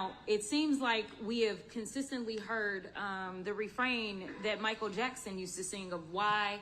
Now, it seems like we have consistently heard the refrain that Michael Jackson used to sing of why?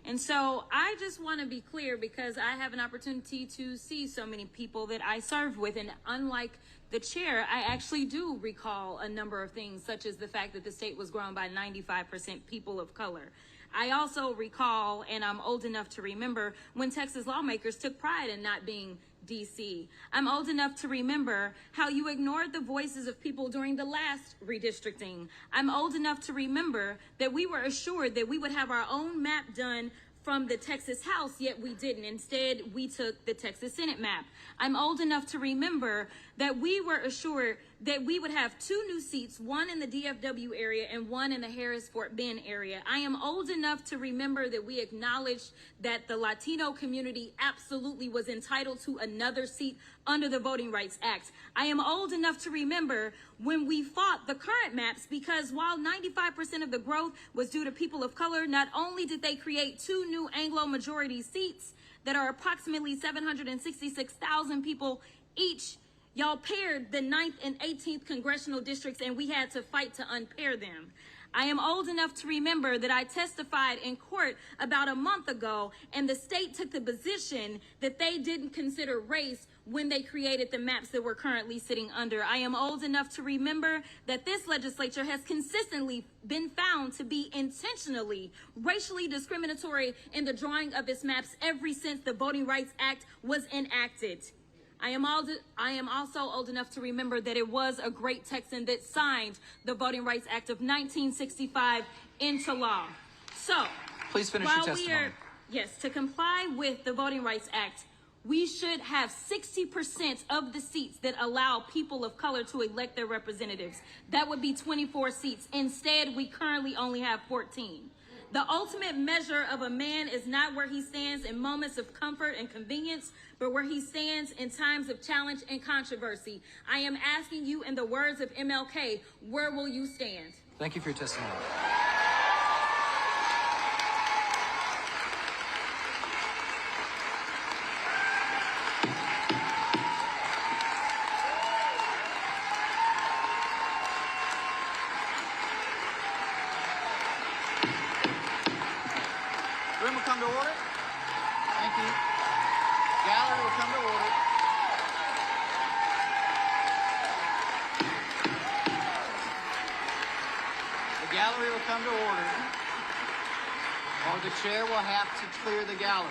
And so I just want to be clear, because I have an opportunity to see so many people that I served with. And unlike the chair, I actually do recall a number of things, such as the fact that the state was grown by 95% people of color. I also recall, and I'm old enough to remember, when Texas lawmakers took pride in not being DC. I'm old enough to remember how you ignored the voices of people during the last redistricting. I'm old enough to remember that we were assured that we would have our own map done from the Texas House, yet we didn't. Instead, we took the Texas Senate map. I'm old enough to remember that we were assured that we would have 2 new seats, one in the DFW area and one in the Harris-Fort Bend area. I am old enough to remember that we acknowledged that the Latino community absolutely was entitled to another seat under the Voting Rights Act. I am old enough to remember when we fought the current maps, because while 95% of the growth was due to people of color, not only did they create 2 new Anglo-majority seats that are approximately 766,000 people each, y'all paired the 9th and 18th congressional districts, and we had to fight to unpair them. I am old enough to remember that I testified in court about a month ago, and the state took the position that they didn't consider race when they created the maps that we're currently sitting under. I am old enough to remember that this legislature has consistently been found to be intentionally racially discriminatory in the drawing of its maps ever since the Voting Rights Act was enacted. I am also old enough to remember that it was a great Texan that signed the Voting Rights Act of 1965 into law. So, please finish your testimony. Yes, to comply with the Voting Rights Act, we should have 60% of the seats that allow people of color to elect their representatives. That would be 24 seats. Instead, we currently only have 14. The ultimate measure of a man is not where he stands in moments of comfort and convenience, but where he stands in times of challenge and controversy. I am asking you, in the words of MLK, where will you stand? Thank you for your testimony. Room will come to order. Thank you. Gallery will come to order. The gallery will come to order, or the chair will have to clear the gallery.